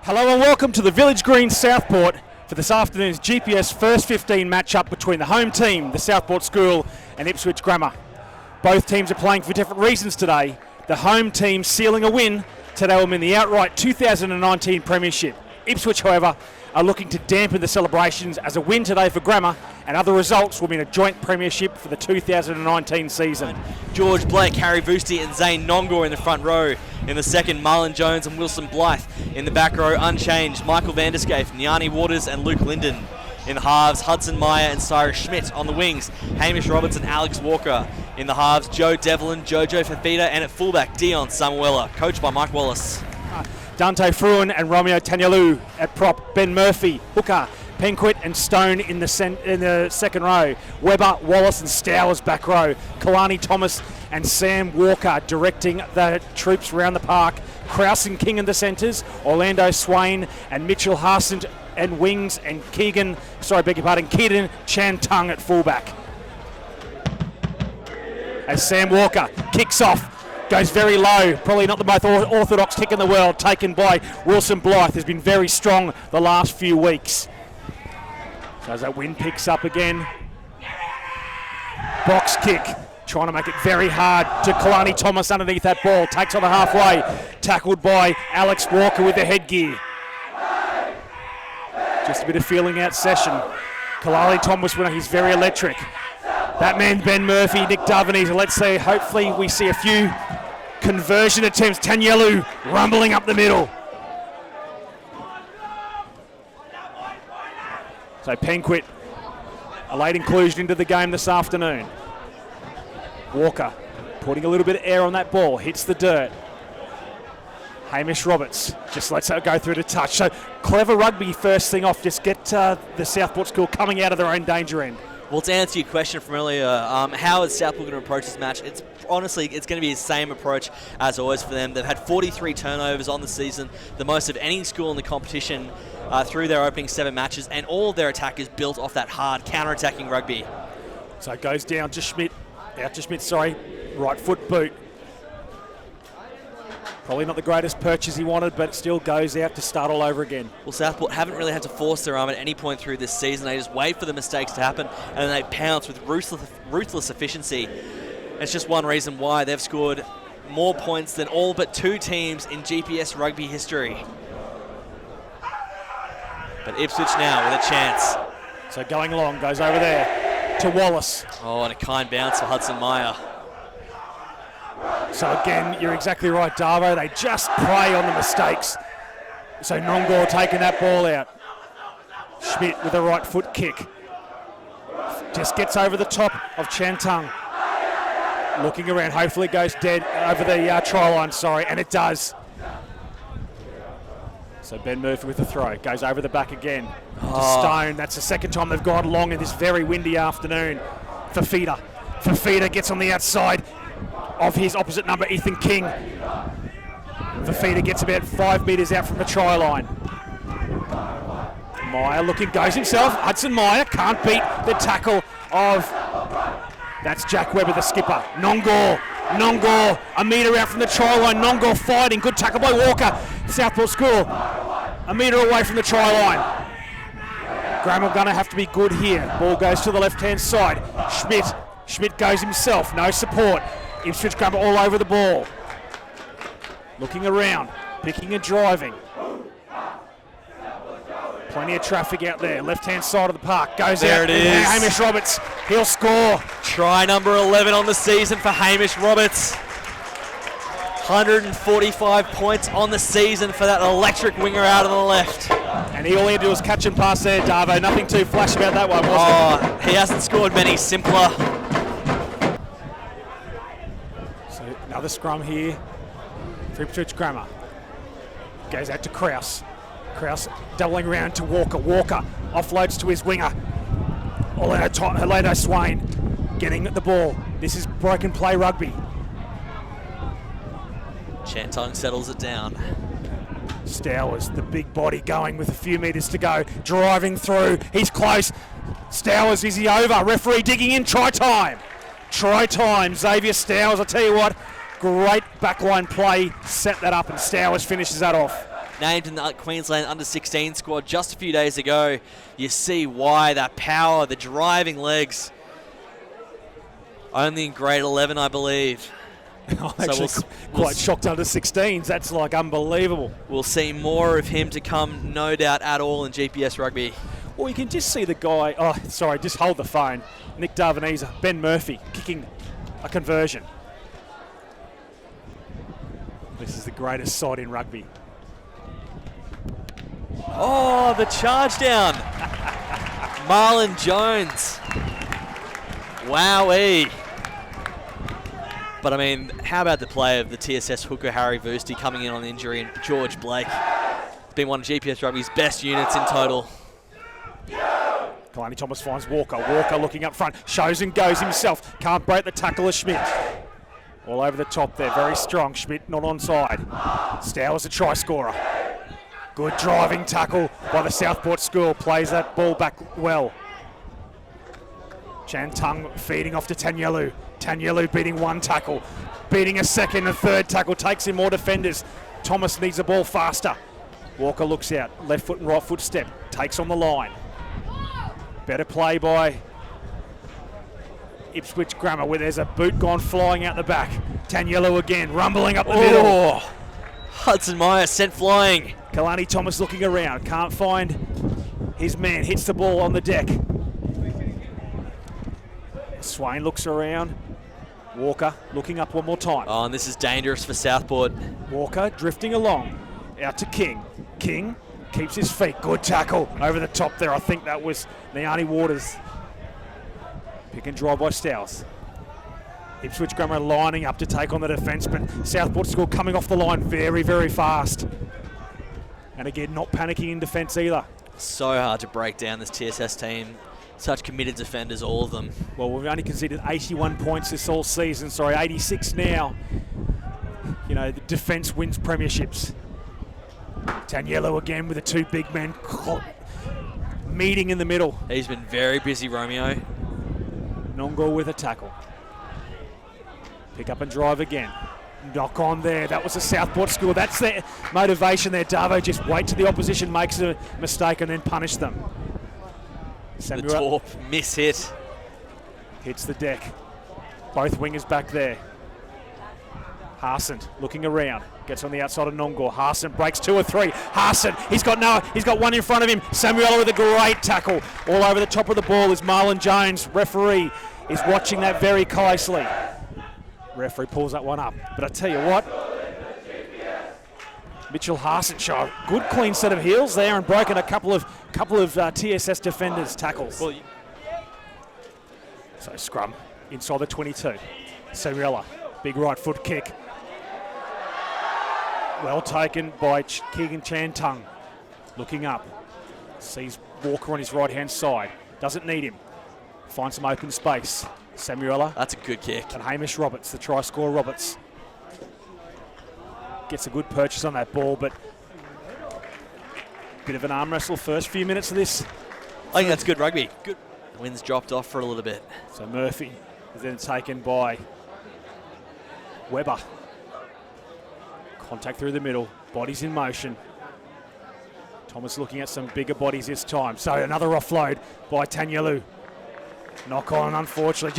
Hello and welcome to the Village Green Southport for this afternoon's GPS First 15 match-up between the home team, the Southport School, and Ipswich Grammar. Both teams are playing for different reasons today. The home team sealing a win today will mean the outright 2019 premiership. Ipswich, however, are looking to dampen the celebrations as a win today for Grammar and other results will mean a joint premiership for the 2019 season. George Blake, Harry Voosti and Zane Nongor in the front row. In the second, Marlon Jones and Wilson Blythe. In the back row, unchanged, Michael Vanderscape, Nyani Waters and Luke Linden. In the halves, Hudson Meyer and Cyrus Schmidt. On the wings, Hamish Roberts and Alex Walker. In the halves, Joe Devlin, Jojo Fafita, and at fullback, Dion Samuela, coached by Mike Wallace. Dante Fruin and Romeo Tanyalu at prop. Ben Murphy, hooker. Penquit and Stone in the second row. Webber, Wallace and Stowers back row. Kalani Thomas and Sam Walker directing the troops around the park. Krause and King in the centres. Orlando Swain and Mitchell Harsent and wings, and Keegan Chan Tung at fullback. As Sam Walker kicks off, goes very low, probably not the most orthodox kick in the world, taken by Wilson Blythe, who's been very strong the last few weeks. So as that wind picks up again, box kick, trying to make it very hard to Kalani Thomas underneath that ball, takes on the halfway, tackled by Alex Walker with the headgear. Just a bit of feeling out session. Kalani Thomas, he's very electric. That man, Ben Murphy, Nick Davines, let's see, hopefully we see a few conversion attempts. Tanyelu rumbling up the middle. So Penquit, a late inclusion into the game this afternoon. Walker putting a little bit of air on that ball, hits the dirt. Hamish Roberts just lets it go through to touch. So clever rugby first thing off, just get the Southport School coming out of their own danger end. Well, to answer your question from earlier, how is Southport going to approach this match? It's going to be the same approach as always for them. They've had 43 turnovers on the season, the most of any school in the competition through their opening 7 matches, and all of their attack is built off that hard counter-attacking rugby. So it goes down to Schmidt, right foot boot. Probably not the greatest purchase he wanted, but still goes out to start all over again. Well, Southport haven't really had to force their arm at any point through this season. They just wait for the mistakes to happen, and then they pounce with ruthless efficiency. And it's just one reason why they've scored more points than all but 2 teams in GPS Rugby history. But Ipswich now with a chance. So going along, goes over there to Wallace. Oh, and a kind bounce for Hudson Meyer. So again, you're exactly right, Darvo. They just prey on the mistakes. So Nongor taking that ball out. Schmidt with a right foot kick. Just gets over the top of Chantung. Looking around, hopefully it goes dead over the try line, and it does. So Ben Murphy with the throw. Goes over the back again to Stone. That's the second time they've gone long in this very windy afternoon. Fafita gets on the outside of his opposite number, Ethan King. Fafita gets about 5 metres out from the try line. Meyer goes himself. Hudson Meyer can't beat the tackle of, that's Jack Webber, the skipper. Nongor, a metre out from the try line. Nongor fighting, good tackle by Walker. Southport School, a metre away from the try line. Grammar going to have to be good here. Ball goes to the left-hand side. Schmidt goes himself, no support. Ipswich Grammar all over the ball. Looking around, picking and driving. Plenty of traffic out there. Left-hand side of the park. Goes there out. It is. Hamish Roberts, he'll score. Try number 11 on the season for Hamish Roberts. 145 points on the season for that electric winger out on the left. And all he had to do was catch and pass there, Darvo. Nothing too flash about that one, was it? He hasn't scored many simpler. Another scrum here for Ipswich Grammar. Goes out to Krause. Krause doubling around to Walker. Walker offloads to his winger. Orlando Swain getting the ball. This is broken play rugby. Chantung settles it down. Stowers, the big body going with a few metres to go. Driving through. He's close. Stowers, is he over? Referee digging in. Try time. Xavier Stowers, I tell you what. Great backline play, set that up, and Stowers finishes that off. named in the Queensland under-16 squad just a few days ago. You see why, that power, the driving legs. Only in grade 11, I believe. I'm actually quite shocked under 16s. That's like unbelievable. We'll see more of him to come, no doubt at all, in GPS Rugby. Well, you can just see the guy. Oh, sorry, just hold the phone. Nick Darvaniza, Ben Murphy kicking a conversion. This is the greatest side in rugby. Oh, the charge down. Marlon Jones. Wowee. But I mean, how about the play of the TSS hooker Harry Voosti coming in on injury, and George Blake, been one of GPS Rugby's best units in total. Kalani Thomas finds Walker. Walker looking up front, shows and goes himself. Can't break the tackle of Schmidt. All over the top there, very strong. Schmidt not onside. Stowers a try scorer. Good driving tackle by the Southport school. Plays that ball back well. Chan Tung feeding off to Tanyelu. Tanyelu beating one tackle, beating a second and third tackle, takes in more defenders. Thomas needs the ball faster. Walker looks out, left foot and right foot step, takes on the line. Better play by Ipswich Grammar, where there's a boot gone flying out the back. Tanyelu again, rumbling up the middle. Hudson Meyer sent flying. Kalani Thomas looking around, can't find his man, hits the ball on the deck. Swain looks around. Walker looking up one more time. Oh, and this is dangerous for Southport. Walker drifting along. Out to King. King keeps his feet. Good tackle over the top there. I think that was Niani Waters. Pick and drive by Stowers. Ipswich Grammar lining up to take on the defence, but Southport school coming off the line very, very fast. And again, not panicking in defence either. So hard to break down this TSS team. Such committed defenders, all of them. Well, we've only conceded 81 points this all season. Sorry, 86 now. You know, the defence wins premierships. Tanyelu again with the two big men meeting in the middle. He's been very busy, Romeo. Nongo with a tackle. Pick up and drive again. Knock on there. That was a Southport school. That's their motivation there, Darvo. Just wait till the opposition makes a mistake and then punish them. The torp, miss hit. Hits the deck. Both wingers back there. Harsent looking around. Gets on the outside of Nongor. Harsent breaks 2 or 3. Harsent, he's got one in front of him. Samuela with a great tackle. All over the top of the ball is Marlon Jones. Referee is watching that very closely. Referee pulls that one up. But I tell you what, Mitchell Harsent show a good clean set of heels there and broken a couple of TSS defenders' tackles. So scrum inside the 22. Samuela, big right foot kick. Well taken by Keegan Chan Tung. Looking up, sees Walker on his right hand side. Doesn't need him. Finds some open space. Samuela. That's a good kick. And Hamish Roberts, the try scorer Roberts. Gets a good purchase on that ball, but bit of an arm wrestle first few minutes of this. I think that's good rugby. Good. The wind's dropped off for a little bit. So Murphy is then taken by Weber. Contact through the middle, bodies in motion. Thomas looking at some bigger bodies this time. So another offload by Tanyelu. Knock on, unfortunately.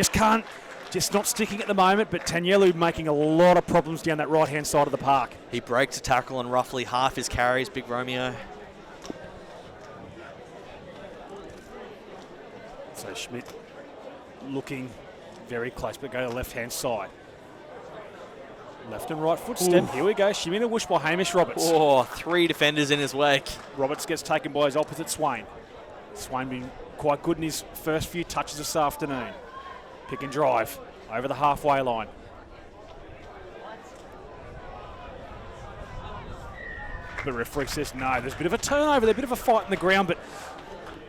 Just not sticking at the moment, but Tanyelu making a lot of problems down that right-hand side of the park. He breaks a tackle on roughly half his carries, Big Romeo. So Schmidt looking very close, but go to the left-hand side. Left and right footstep. Ooh. Here we go. Shimina Whoosh by Hamish Roberts. Oh, 3 defenders in his wake. Roberts gets taken by his opposite Swain. Swain being quite good in his first few touches this afternoon. Pick and drive over the halfway line. The referee says no. There's a bit of a turnover there, a bit of a fight in the ground, but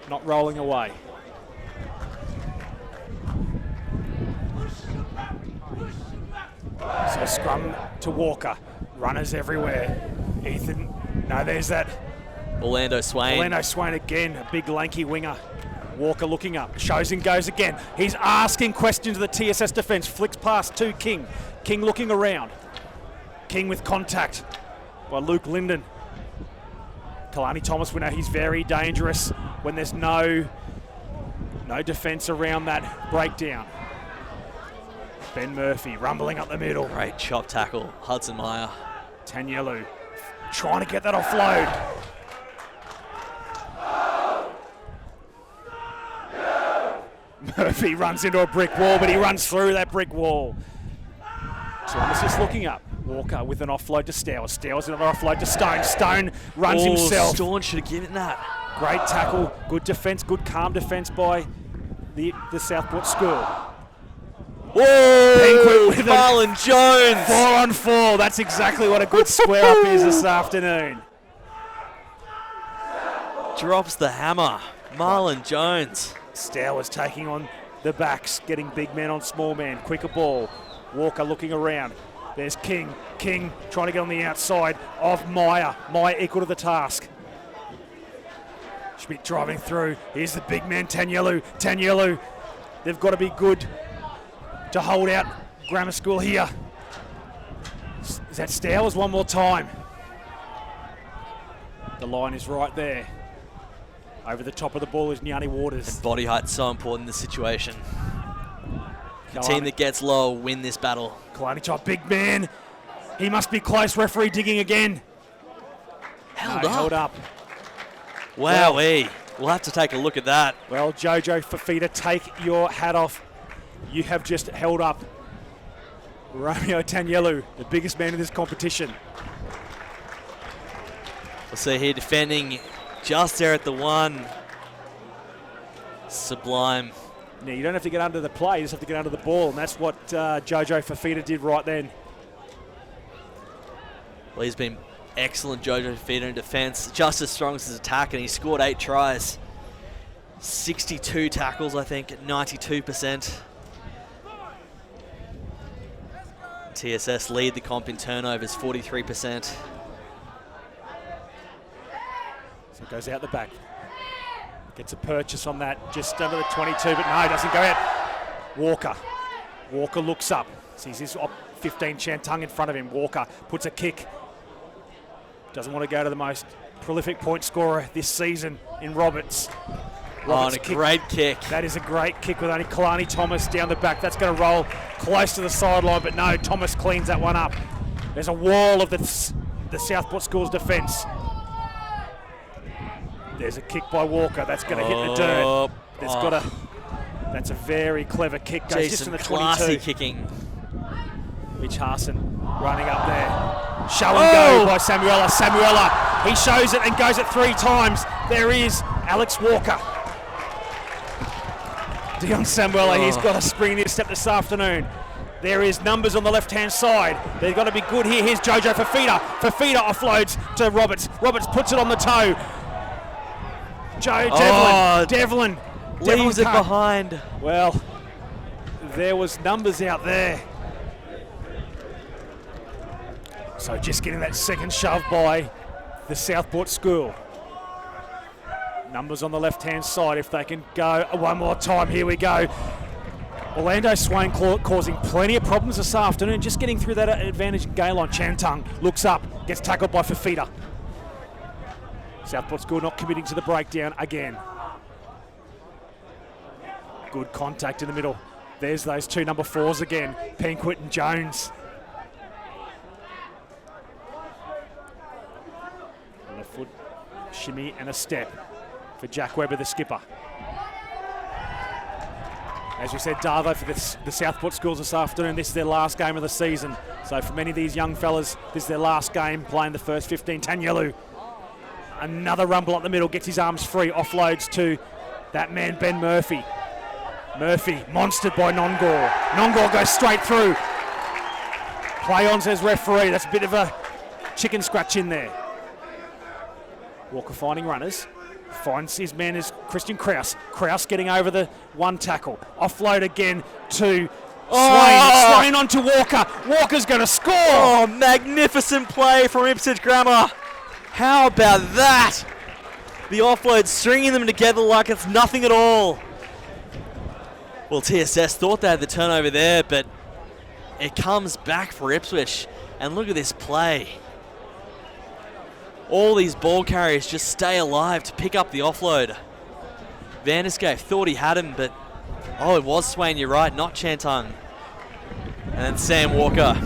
not rolling away. So scrum to Walker. Runners everywhere. Ethan, no, there's that. Orlando Swain. Orlando Swain again, a big lanky winger. Walker looking up, shows and goes again. He's asking questions of the TSS defence. Flicks past to King. King looking around. King with contact by Luke Linden. Kalani Thomas, we know he's very dangerous when there's no defence around that breakdown. Ben Murphy rumbling up the middle. Great chop tackle, Hudson Meyer. Tanyelu trying to get that offload. Murphy runs into a brick wall, but he runs through that brick wall. Thomas is looking up. Walker with an offload to Stowers. Stowers another offload to Stone. Stone runs himself. Stone should have given that. Great tackle, good defence, good calm defence by the Southport school. Whoa! Marlon Jones! 4-on-4. That's exactly what a good square up is this afternoon. Drops the hammer. Marlon Jones. Stowers taking on the backs, getting big men on small man. Quicker ball. Walker looking around. There's King. King trying to get on the outside of Meyer. Meyer equal to the task. Schmidt driving through. Here's the big man, Tanyelu. Tanyelu. They've got to be good to hold out Grammar School here. Is that Stowers one more time? The line is right there. Over the top of the ball is Nyani Waters. And body height so important in this situation. The team that gets low will win this battle. Kalani top, big man. He must be close. Referee digging again. Held up. Wowee. We'll have to take a look at that. Well, Jojo Fafita, take your hat off. You have just held up Romeo Tanyelu, the biggest man in this competition. We'll see here defending just there at the one. Sublime. Now, you don't have to get under the play, you just have to get under the ball, and that's what Jojo Fafita did right then. Well, he's been excellent, Jojo Fafita, in defence, just as strong as his attack, and he scored 8 tries. 62 tackles, I think, at 92%. TSS lead the comp in turnovers, 43%. So it goes out the back. Gets a purchase on that, just under the 22, but no, doesn't go out. Walker. Walker looks up. Sees his 15 Chantung in front of him. Walker puts a kick. Doesn't want to go to the most prolific point scorer this season in Roberts. Oh, and a great kick. That is a great kick with only Kalani Thomas down the back. That's going to roll close to the sideline, but no, Thomas cleans that one up. There's a wall of the Southport School's defence. There's a kick by Walker. That's going to hit the dirt. That's a very clever kick. Goes just in the 22. Classy kicking. Mitch Harson running up there. Show and go by Samuela. Samuela, he shows it and goes it 3 times. There is Alex Walker. Dion Samuela, he's got a springy step this afternoon. There is numbers on the left-hand side. They've got to be good here. Here's Jojo Fafita. Fafita offloads to Roberts. Roberts puts it on the toe. Devlin leaves it behind. Well, there was numbers out there. So just getting that second shove by the Southport School. Numbers on the left-hand side if they can go one more time. Here we go. Orlando Swain causing plenty of problems this afternoon. Just getting through that advantage gay line. Chantung looks up, gets tackled by Fafita. Southport School not committing to the breakdown again. Good contact in the middle. There's those 2 number 4s again. Penquit and Jones. And a foot shimmy and a step for Jack Webber, the skipper. As we said, Darvo for the Southport Schools this afternoon, this is their last game of the season. So for many of these young fellas, this is their last game playing the first 15. Tanyelu. Another rumble up the middle, gets his arms free, offloads to that man, Ben Murphy. Murphy, monstered by Nongor. Nongor goes straight through. Play on, says referee. That's a bit of a chicken scratch in there. Walker finding runners. Finds his man is Christian Kraus. Kraus getting over the one tackle. Offload again to Swain. Swain onto Walker. Walker's going to score. Oh, magnificent play from Ipswich Grammar. How about that? The offload stringing them together like it's nothing at all. Well, TSS thought they had the turnover there, but it comes back for Ipswich. And look at this play. All these ball carriers just stay alive to pick up the offload. Vanderscape thought he had him, but it was Swain, you're right, not Chantung. And then Sam Walker.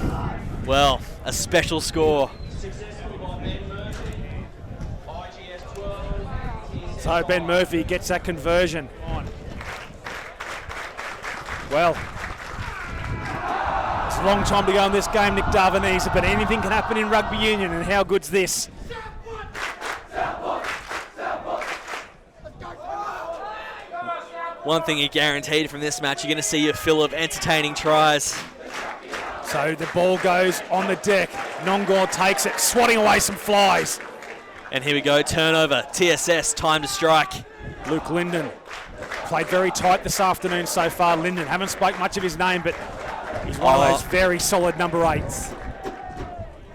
Well, a special score. So Ben Murphy gets that conversion. Well, it's a long time to go in this game, Nick Darvanese, but anything can happen in rugby union, and how good's this? One thing you're guaranteed from this match, you're going to see your fill of entertaining tries. So the ball goes on the deck. Nongor takes it, swatting away some flies. And here we go, turnover, TSS, time to strike. Luke Linden played very tight this afternoon so far. Linden, haven't spoke much of his name, but he's one of those very solid number 8s.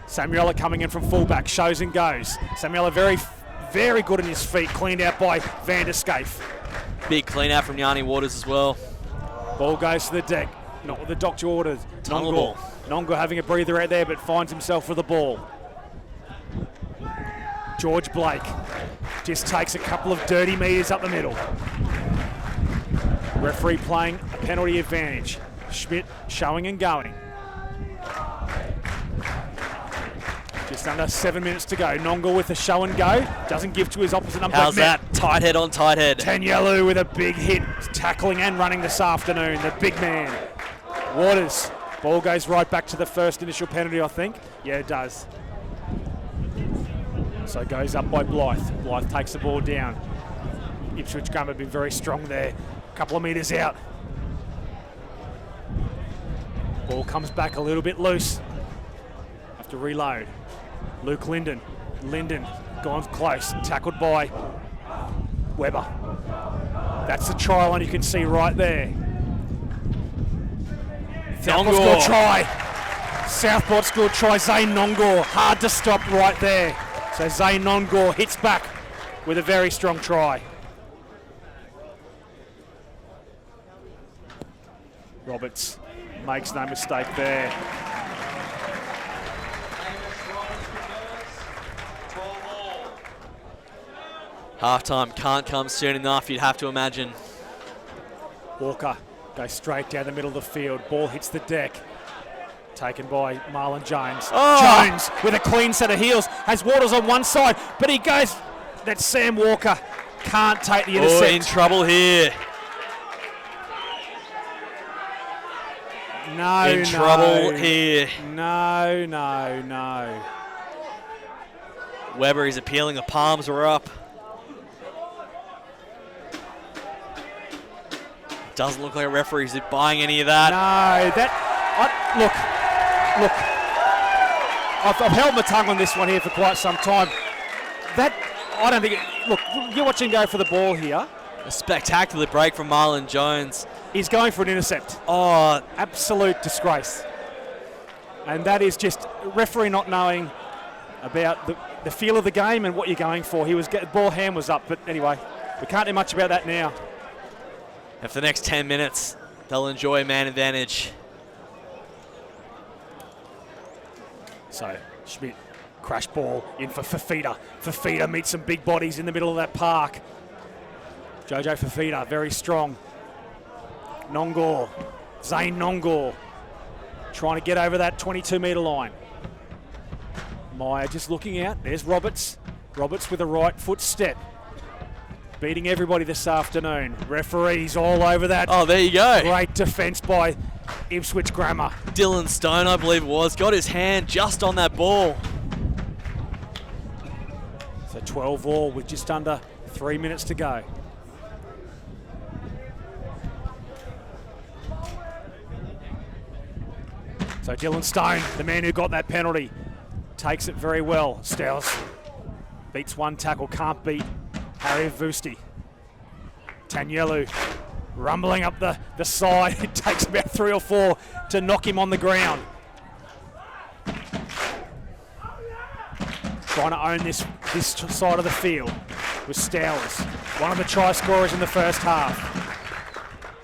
Samuela coming in from fullback, shows and goes. Samuela very, very good on his feet, cleaned out by Vanderscape. Big clean out from Yanni Waters as well. Ball goes to the deck, not what the doctor ordered. Tunnel Nongor having a breather out there, but finds himself with the ball. George Blake just takes a couple of dirty metres up the middle. Referee playing a penalty advantage. Schmidt showing and going. Just under 7 minutes to go. Nongor with a show and go. Doesn't give to his opposite number. How's that? Tight head on tight head. Tanyelu with a big hit. Tackling and running this afternoon. The big man. Waters. Ball goes right back to the first initial penalty, I think. Yeah, it does. So it goes up by Blythe. Blythe takes the ball down. Ipswich Grammar have been very strong there. A couple of metres out. Ball comes back a little bit loose. Have to reload. Luke Linden. Linden gone close. Tackled by Webber. That's the try line you can see right there. Southport scored try. Southport scored try. Zane Nongor. Hard to stop right there. So Zane Nongor hits back with a very strong try. Roberts makes no mistake there. Halftime can't come soon enough, you'd have to imagine. Walker goes straight down the middle of the field. Ball hits the deck. Taken by Marlon Jones. Jones with a clean set of heels. Has Waters on one side, but he goes. That's Sam Walker. Can't take the intercept. In trouble here. Trouble here. No. Webber is appealing. The palms are up. Doesn't look like a referee's buying any of that. No, look. I've held my tongue on this one here for quite some time. I don't think. Look, you're watching go for the ball here. A spectacular break from Marlon Jones. He's going for an intercept. Absolute disgrace. And that is just referee not knowing about the feel of the game and what you're going for. The ball hand was up, but anyway, we can't do much about that now. And for the next 10 minutes, they'll enjoy man advantage. So Schmidt, crash ball in for Fafita. Fafita meets some big bodies in the middle of that park. Jojo Fafita, very strong. Nongor, Zane Nongor, trying to get over that 22-metre line. Meyer just looking out. There's Roberts. Roberts with a right foot step. Beating everybody this afternoon. Referees all over that. Oh, there you go. Great defence by Ipswich Grammar. Dylan Stone, I believe it was, got his hand just on that ball. So 12 all with just under 3 minutes to go. So Dylan Stone, the man who got that penalty, takes it very well. Stowers beats one tackle, can't beat Harry Vusti. Tanyelu rumbling up the side. It takes about 3 or 4 to knock him on the ground. Trying to own this side of the field with Stowers, one of the try scorers in the first half.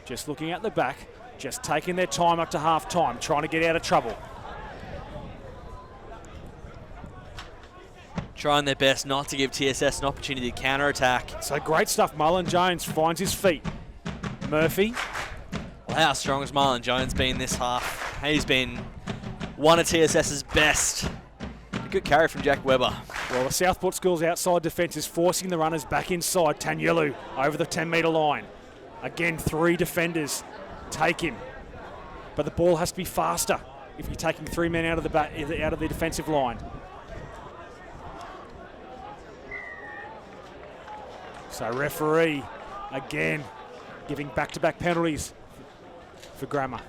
Just looking at the back, just taking their time up to half time, trying to get out of trouble. Trying their best not to give TSS an opportunity to counter-attack. So great stuff. Marlon Jones finds his feet. Murphy. Well, how strong has Marlon Jones been this half? He's been one of TSS's best. A good carry from Jack Webber. Well, the Southport Schools outside defence is forcing the runners back inside. Tanyelu over the 10-metre line. Again, 3 defenders take him. But the ball has to be faster if you're taking 3 men out of the defensive line. So referee, again, giving back-to-back penalties for Grammar.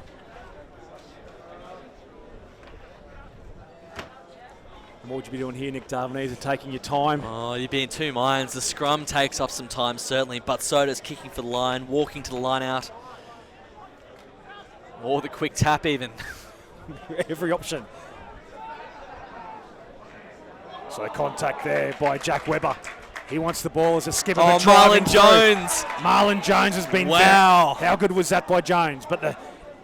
And what would you be doing here, Nick Darvanese, taking your time? Oh, you'd be in two minds. The scrum takes up some time, certainly, but so does kicking for the line, walking to the line out, or the quick tap even. Every option. So contact there by Jack Webber. He wants the ball as a skipper. Oh, Marlon Jones. Marlon Jones has been wow. How good was that by Jones? But the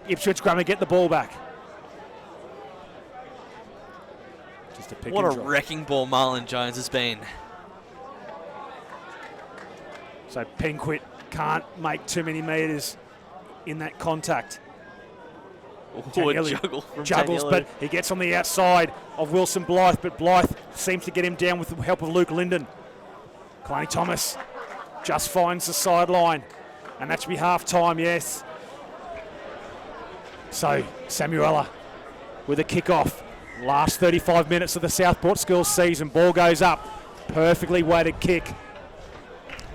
Ipswich Grammar get the ball back. Just a pick what and a drop. wrecking ball Marlon Jones has been. So Penquit can't make too many metres in that contact. Oh, a juggle from Juggles, Tanyelu. but he gets on the outside of Wilson Blythe, but Blythe seems to get him down with the help of Luke Linden. Kalani Thomas just finds the sideline, and that should be half-time, yes. So Samuela with a kick-off. Last 35 minutes of the Southport Schools season. Ball goes up. Perfectly weighted kick.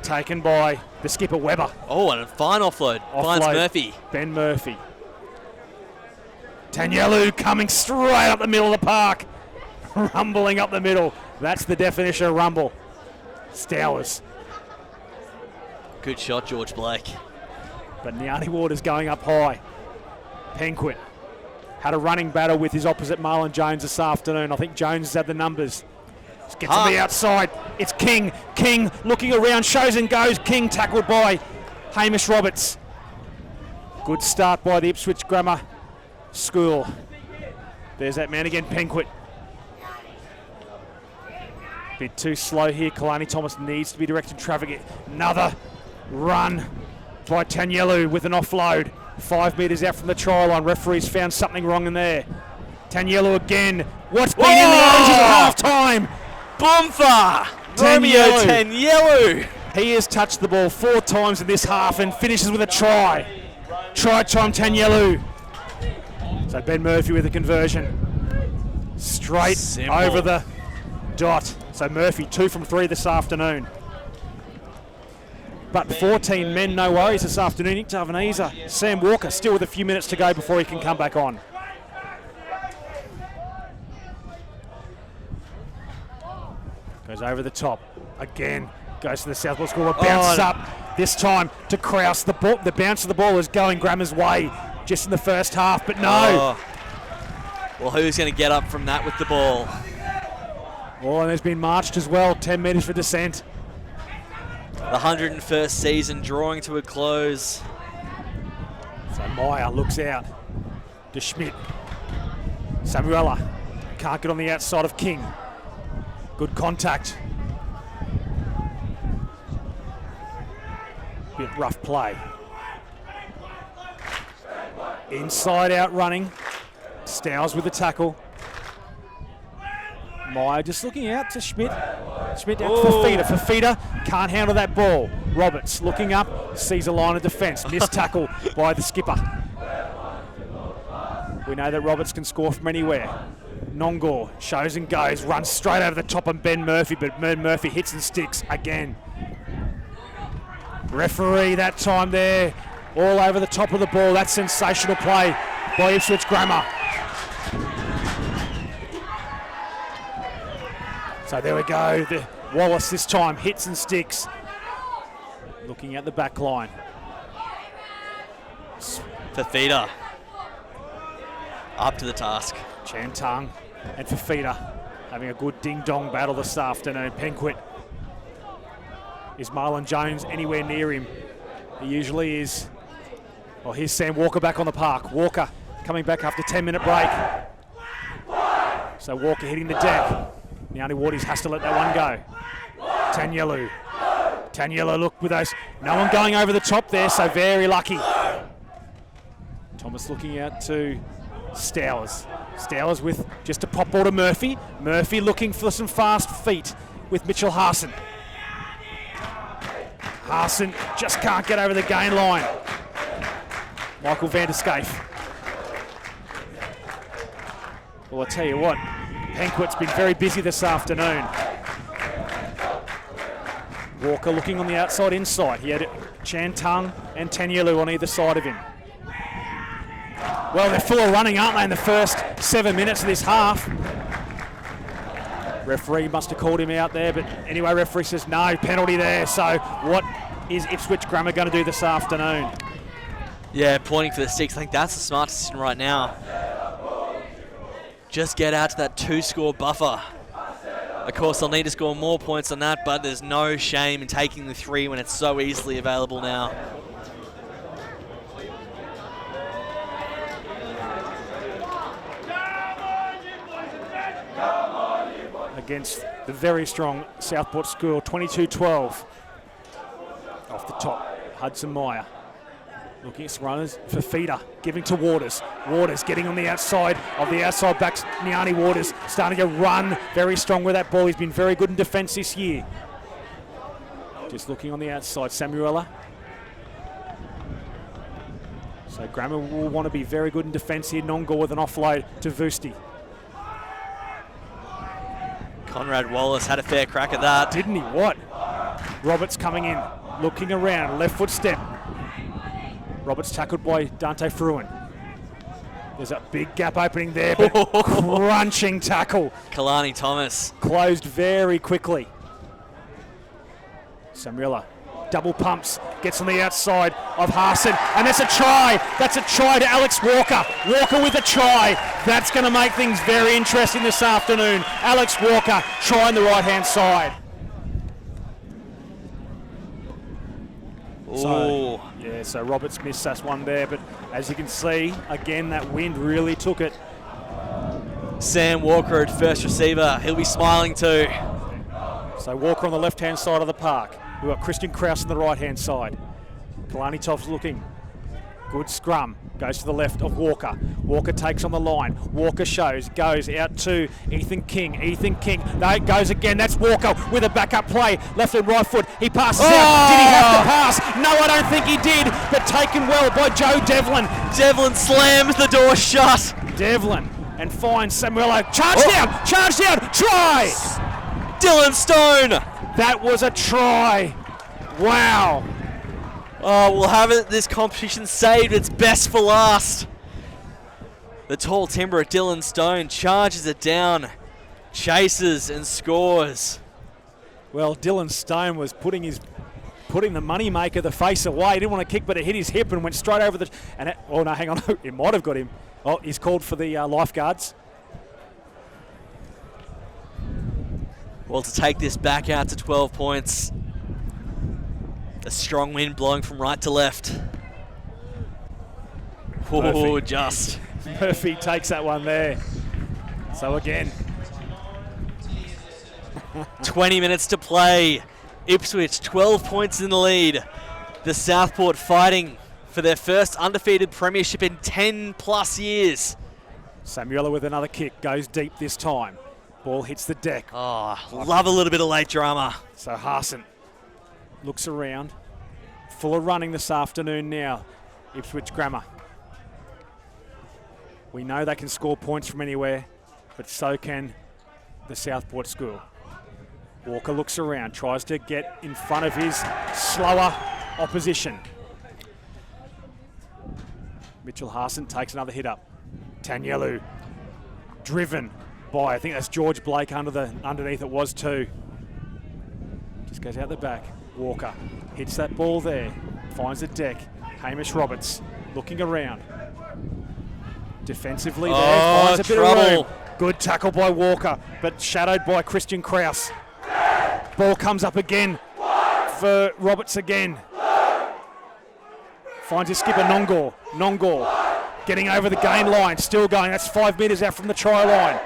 Taken by the skipper, Webber. Oh, and a fine offload. Finds Murphy. Ben Murphy. Tanyelu coming straight up the middle of the park. Rumbling up the middle. That's the definition of rumble. Stowers. Good shot, George Blake. But Niani Ward is going up high. Penquit had a running battle with his opposite Marlon Jones this afternoon. I think Jones has had the numbers. Gets to the outside. It's King. King looking around, shows and goes. King tackled by Hamish Roberts. Good start by the Ipswich Grammar School. There's that man again, Penquit. Bit too slow here. Kalani Thomas needs to be directing traffic. Another run by Tanyelu with an offload. 5 metres out from the try line. Referees found something wrong in there. Tanyelu again. What's been in the oranges at half-time? Boomfa! Romeo Tanyelu. He has touched the ball 4 times in this half and finishes with a try. Try time Tanyelu. So Ben Murphy with a conversion. Straight over the dot. So Murphy 2 from 3 this afternoon. But 14 men, no worries this afternoon. Nick Darvanese, Sam Walker still with a few minutes to go before he can come back on. Goes over the top. Again, goes to the Southport School. Bounces up, this time to Kraus. The bounce of the ball is going Grammar's way just in the first half, but no. Well, who's going to get up from that with the ball? Oh, and there's been marched as well, 10 metres for descent. The 101st season drawing to a close. So Meyer looks out. De Schmidt. Samuela can't get on the outside of King. Good contact. Bit rough play. Inside out running. Stowers with the tackle. Meyer just looking out to Schmidt. Schmidt down to Fafita. Fafita can't handle that ball. Roberts looking up, sees a line of defence. Missed tackle by the skipper. We know that Roberts can score from anywhere. Nongor shows and goes, runs straight over the top of Ben Murphy, but Ben Murphy hits and sticks again. Referee that time there, all over the top of the ball. That's sensational play by Ipswich Grammar. So there we go. Wallace this time hits and sticks. Looking at the back line. Fafita up to the task. Chantang and Fafita having a good ding-dong battle this afternoon. Penquit. Is Marlon Jones anywhere near him? He usually is. Well, here's Sam Walker back on the park. Walker coming back after 10-minute break. So Walker hitting the deck. Niani Waters has to let that one go. Tanielu, look with those. No one going over the top there, so very lucky. Thomas looking out to Stowers. Stowers with just a pop ball to Murphy. Murphy looking for some fast feet with Mitchell Harson. Harson just can't get over the gain line. Michael van der Scaife. Well, I tell you what, Penquit's been very busy this afternoon. Walker looking on the outside inside. He had Chan Tung and Tanielu on either side of him. Well, they're full of running, aren't they, in the first 7 minutes of this half? Referee must have called him out there, but anyway, referee says no, penalty there. So what is Ipswich Grammar going to do this afternoon? Yeah, pointing for the sticks. I think that's the smart decision right now. Just get out to that 2-score buffer. Of course, they'll need to score more points than that, but there's no shame in taking the 3 when it's so easily available now. Against the very strong Southport school, 22-12. Off the top, Hudson Meyer. Looking at runners for feeder, giving to Waters. Waters getting on the outside of the outside backs. Niani Waters starting to run very strong with that ball. He's been very good in defence this year. Just looking on the outside, Samuela. So Grammar will want to be very good in defence here. Nongor with an offload to Vusti. Conrad Wallace had a fair crack at that. Didn't he? What? Roberts coming in, looking around, left foot step. Roberts tackled by Dante Fruin. There's a big gap opening there, but crunching tackle. Kalani Thomas. Closed very quickly. Samuela, double pumps, gets on the outside of Harson, and that's a try. That's a try to Alex Walker. Walker with a try. That's going to make things very interesting this afternoon. Alex Walker trying the right-hand side. Ooh. So Roberts missed that one there, but as you can see, again, that wind really took it. Sam Walker at first receiver. He'll be smiling too. So Walker on the left-hand side of the park. We've got Christian Krause on the right-hand side. Kalani Toff's looking. Good scrum. Goes to the left of Walker. Walker takes on the line. Walker shows. Goes out to Ethan King. Ethan King. No, it goes again. That's Walker with a backup play. Left and right foot. He passes out. Did he have to pass? No, I don't think he did. But taken well by Joe Devlin. Devlin slams the door shut. Devlin and finds Samuelo. Charge down. Charge down. Try. Dylan Stone. That was a try. Wow. Oh, we'll have this competition saved. It's best for last. The tall timber at Dylan Stone charges it down, chases and scores. Well, Dylan Stone was putting the money maker, the face away. He didn't want to kick, but it hit his hip and went straight over the. Oh no, hang on, it might have got him. Oh, he's called for the lifeguards. Well, to take this back out to 12 points. A strong wind blowing from right to left. Oh, just. Murphy takes that one there. So again. 20 minutes to play. Ipswich 12 points in the lead. The Southport fighting for their first undefeated premiership in 10 plus years. Samuela with another kick, goes deep this time. Ball hits the deck. Oh, love a little bit of late drama. So Harson looks around. Full of running this afternoon now, Ipswich Grammar. We know they can score points from anywhere, but so can the Southport school. Walker looks around, tries to get in front of his slower opposition. Mitchell Harson takes another hit up. Tanielu, driven by, I think that's George Blake underneath it was too. Just goes out the back. Walker hits that ball there, finds the deck. Hamish Roberts looking around. Defensively there, finds a bit of room. Good tackle by Walker, but shadowed by Christian Krause. Ball comes up again for Roberts again. Finds his skipper Nongor. Nongor getting over the gain line, still going. That's 5 metres out from the try line.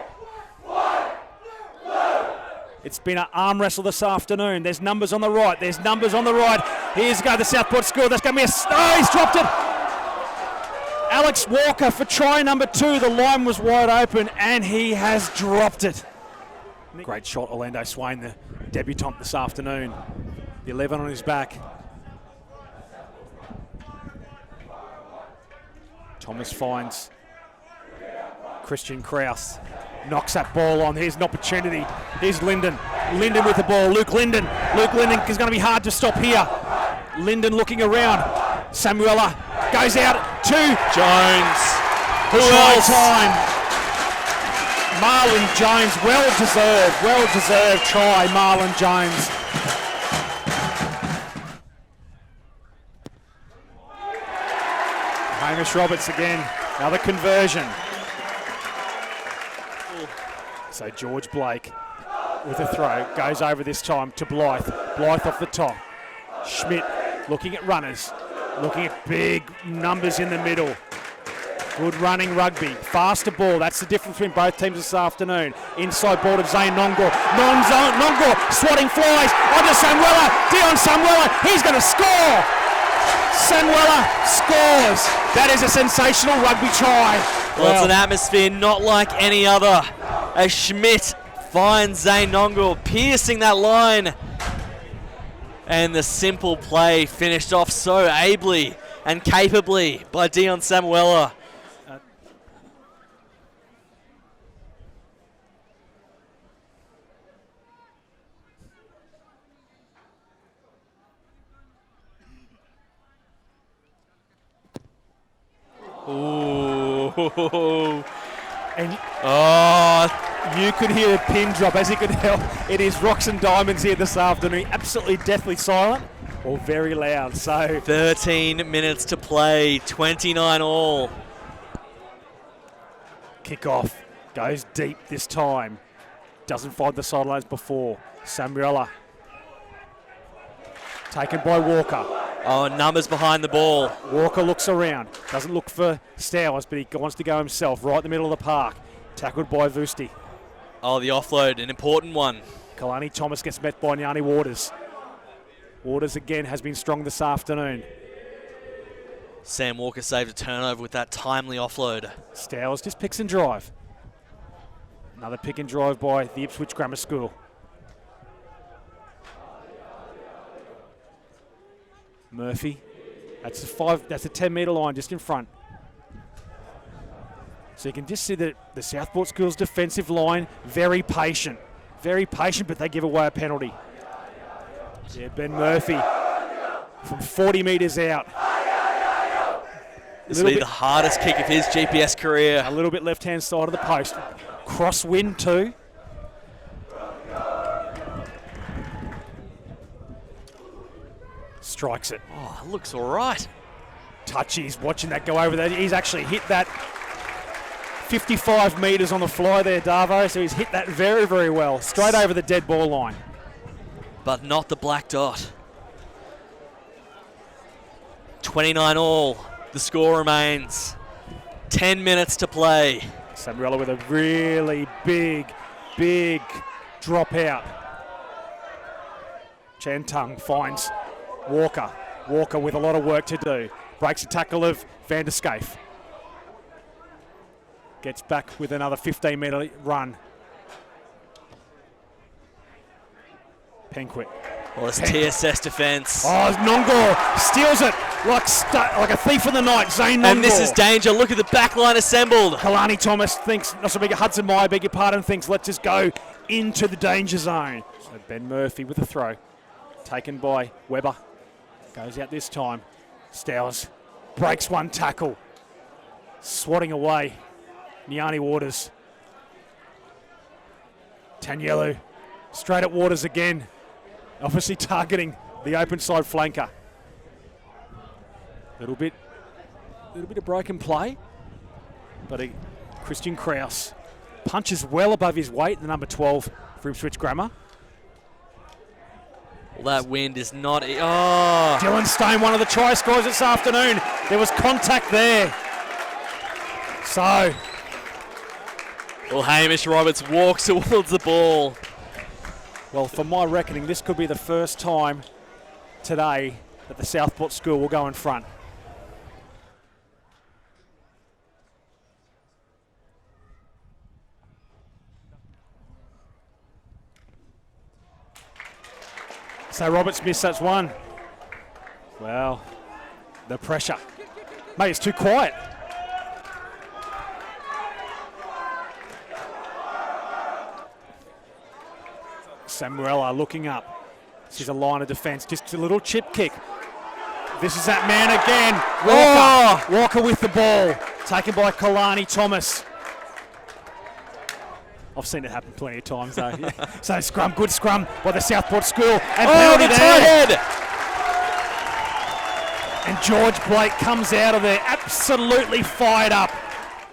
It's been an arm wrestle this afternoon. There's numbers on the right. There's numbers on the right. Here's go the Southport score. That's going to be he's dropped it. Alex Walker for try number 2. The line was wide open and he has dropped it. Great shot, Orlando Swain, the debutant this afternoon. The 11 on his back. Thomas finds Christian Kraus. Knocks that ball on. Here's an opportunity. Here's Linden. Linden with the ball. Luke Linden. Luke Linden is going to be hard to stop here. Linden looking around. Samuela goes out to Jones. Who try else? time. Marlon Jones, well deserved try, Marlon Jones. Hamish Roberts again, another conversion. So George Blake with a throw, goes over this time to Blythe. Blythe off the top. Schmidt looking at runners, looking at big numbers in the middle. Good running rugby, faster ball. That's the difference between both teams this afternoon. Inside ball to Zane Nongor. Nongor swatting flies onto Samuela. Dion Samuela, he's going to score. Samuela scores. That is a sensational rugby try. Well, it's an atmosphere not like any other. As Schmidt finds Zane Nongor, piercing that line. And the simple play finished off so ably and capably by Dion Samuela. Ooh. And you could hear a pin drop, as you could tell. It is rocks and diamonds here this afternoon. Absolutely deathly silent or very loud. So 13 minutes to play, 29 all. Kickoff goes deep this time. Doesn't find the sidelines before. Samuela taken by Walker. Oh, numbers behind the ball. Walker looks around. Doesn't look for Stowers, but he wants to go himself. Right in the middle of the park. Tackled by Vusti. Oh, the offload, an important one. Kalani Thomas gets met by Nyani Waters. Waters again has been strong this afternoon. Sam Walker saved a turnover with that timely offload. Stowers just picks and drive. Another pick and drive by the Ipswich Grammar School. Murphy. That's a 10-metre line just in front. So you can just see that the Southport School's defensive line, very patient, but they give away a penalty. Yeah, Ben Murphy from 40 metres out. This will be the hardest kick of his GPS career. A little bit left-hand side of the post. Crosswind too. Strikes it. Oh, looks all right. Touchies, watching that go over there. He's actually hit that 55 metres on the fly there, Darvo, so he's hit that very, very well. Straight over the dead ball line. But not the black dot. 29 all. The score remains. 10 minutes to play. Samuela with a really big drop out. Chantung finds Walker. Walker with a lot of work to do. Breaks the tackle of Van der Scaife. Gets back with another 15-metre run. Penquit. Well, it's TSS defence. Oh, Nongor steals it like a thief in the night. Zane Nongor. And this is danger. Look at the back line assembled. Kalani Thomas thinks, Hudson Meyer, beg your pardon, thinks let's just go into the danger zone. So Ben Murphy with a throw. Taken by Webber. Goes out this time. Stowers breaks one tackle. Swatting away. Nyani Waters. Tanielu straight at Waters again. Obviously targeting the open side flanker. Little bit of broken play. But Christian Kraus punches well above his weight, the number 12 for Ipswich Grammar. Well, that wind is not... Oh! Dylan Stone, one of the try scorers this afternoon. There was contact there. So... Well, Hamish Roberts walks towards the ball. Well, for my reckoning, this could be the first time today that the Southport school will go in front. So Roberts missed, that's one. Well, the pressure. Mate, it's too quiet. Samuela looking up. This is a line of defence, just a little chip kick. This is that man again. Walker. Walker with the ball. Taken by Kalani Thomas. I've seen it happen plenty of times though. So scrum, good scrum by the Southport school. And penalty there. And George Blake comes out of there absolutely fired up.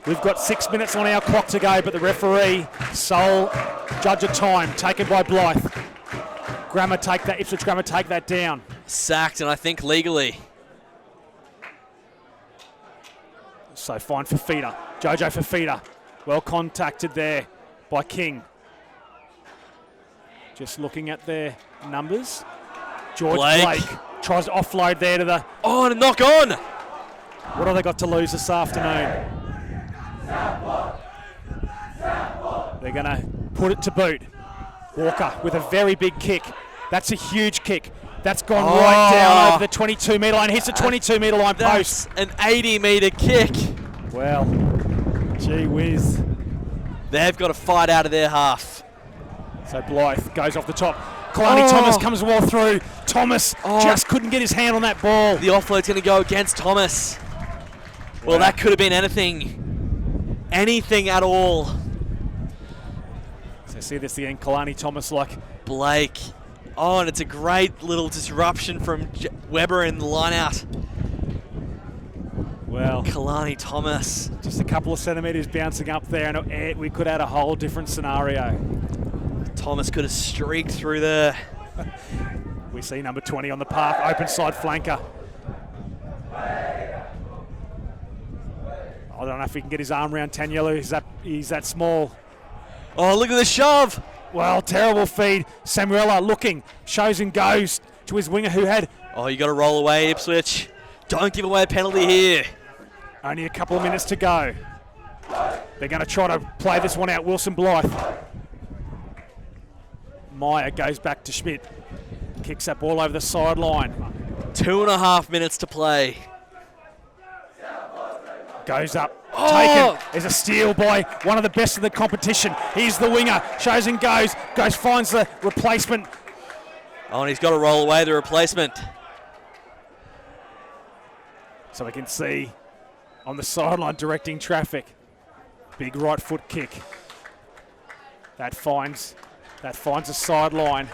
We've got 6 minutes on our clock to go, but the referee, sole judge of time, taken by Blythe. Ipswich Grammar take that down. Sacked, and I think legally. So fine for Fafita. Jojo Fafita. Well contacted there by King. Just looking at their numbers. George Blake tries to offload there to the... Oh, and a knock on! What have they got to lose this afternoon? They're going to put it to boot. Walker with a very big kick. That's a huge kick. That's gone right down over the 22-metre line. Hits the 22-metre line post. An 80-metre kick. Well, gee whiz. They've got to fight out of their half. So Blythe goes off the top. Kalani Thomas comes well through. Thomas just couldn't get his hand on that ball. The offload's going to go against Thomas. Well, that could have been anything. Anything at all. So see this again, Kalani Thomas like. Blake. Oh, and it's a great little disruption from Weber in the line out. Well, Kalani Thomas. Just a couple of centimetres bouncing up there, and we could have had a whole different scenario. Thomas could have streaked through there. We see number 20 on the park, open side flanker. I don't know if he can get his arm around Tanielu. He's that small. Oh, look at the shove. Well, terrible feed. Samuela looking, shows and goes to his winger who had... Oh, you got to roll away, Ipswich. Don't give away a penalty here. Only a couple of minutes to go. They're going to try to play this one out. Wilson Blythe. Meyer goes back to Schmidt. Kicks up all over the sideline. 2.5 minutes to play. Goes up. Taken. There's a steal by one of the best in the competition. He's the winger. Shows and goes. Finds the replacement. Oh, and he's got to roll away the replacement. So we can see on the sideline directing traffic. Big right foot kick. That finds a sideline.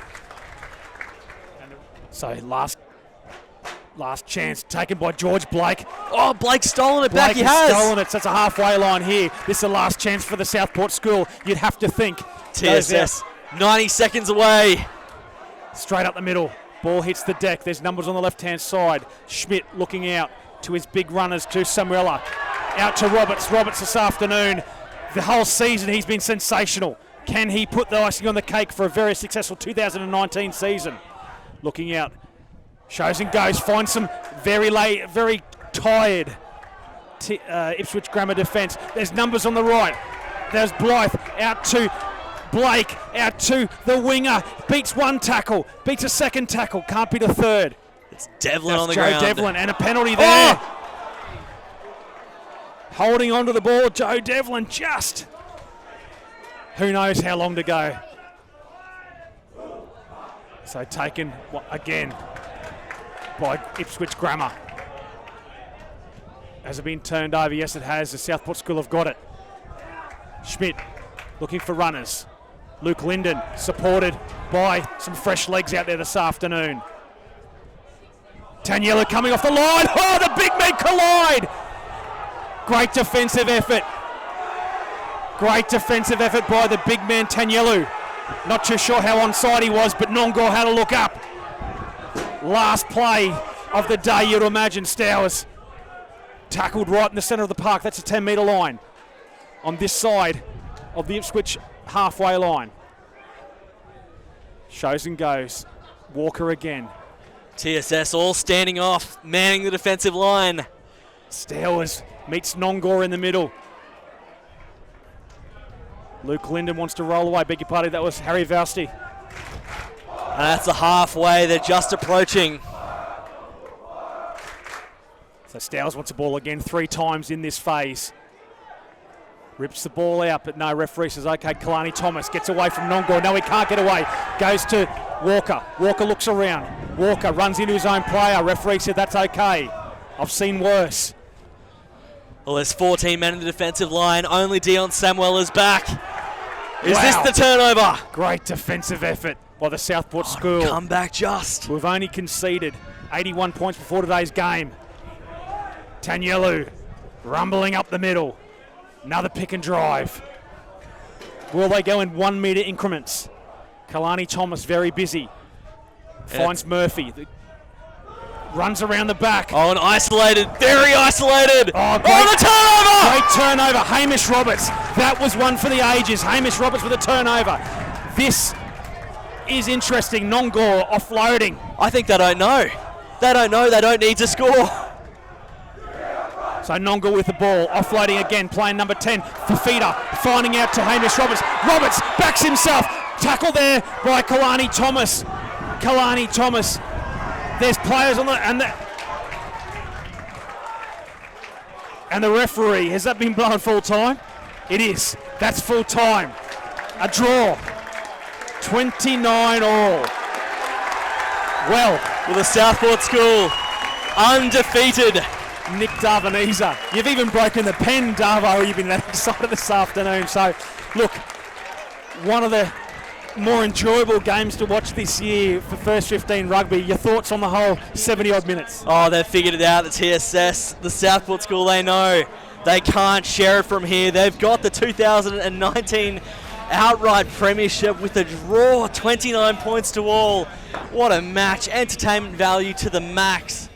So last chance taken by George Blake. Oh, Blake's stolen it back. He has stolen it. So it's a halfway line here. This is the last chance for the Southport school. You'd have to think. TSS 90 seconds away. Straight up the middle. Ball hits the deck. There's numbers on the left-hand side. Schmidt looking out to his big runners, to Samuela. Out to Roberts. Roberts this afternoon. The whole season he's been sensational. Can he put the icing on the cake for a very successful 2019 season? Looking out. Shows and goes. Finds some very tired Ipswich Grammar defence. There's numbers on the right. There's Blythe out to Blake. Out to the winger. Beats one tackle. Beats a second tackle. Can't beat a third. It's Devlin on the Joe ground. Devlin, and a penalty there. Holding onto the ball, Joe Devlin just. Who knows how long to go. So taken again by Ipswich Grammar. Has it been turned over? Yes, it has. The Southport School have got it. Schmidt looking for runners. Luke Linden supported by some fresh legs out there this afternoon. Tanielu coming off the line. Oh, the big men collide. Great defensive effort. Great defensive effort by the big man Tanielu. Not too sure how onside he was, but Nongor had to look up. Last play of the day, you'd imagine. Stowers tackled right in the centre of the park. That's a 10-metre line on this side of the Ipswich halfway line. Shows and goes. Walker again. TSS all standing off, manning the defensive line. Stowers meets Nongor in the middle. Luke Linden wants to roll away. Beg your pardon, that was Harry Valsti. And that's the halfway. They're just approaching. So Stowers wants the ball again 3 times in this phase. Rips the ball out, but no, referee says, okay, Kalani Thomas gets away from Nongor. No, he can't get away. Goes to Walker. Walker looks around. Walker runs into his own player. Referee said, that's okay. I've seen worse. Well, there's 14 men in the defensive line. Only Dion Samuel is back. Is Wow. this the turnover? Great defensive effort by the Southport school. Come back just. We've only conceded 81 points before today's game. Tanyelu rumbling up the middle. Another pick and drive. Will they go in 1 metre increments? Kalani Thomas very busy. Finds Murphy. Runs around the back. Oh, and isolated. Very isolated. Oh, the turnover! Great turnover. Hamish Roberts. That was one for the ages. Hamish Roberts with a turnover. This is interesting. Nongor offloading. I think they don't know. They don't know. They don't need to score. So Nongor with the ball, offloading again, playing number 10, Fafita, finding out to Hamish Roberts. Roberts backs himself. Tackle there by Kalani Thomas. Kalani Thomas. There's players on and the referee, has that been blown full time? It is. That's full time. A draw. 29 all. Well, With the Southport school undefeated. Nick Darvanese. You've even broken the pen, Darvo. You've been that excited this afternoon. So, look, one of the more enjoyable games to watch this year for First 15 Rugby. Your thoughts on the whole 70-odd minutes? Oh, they've figured it out, the TSS. The Southport school, they know they can't share it from here. They've got the 2019 outright premiership with a draw, 29 points to all. What a match. Entertainment value to the max.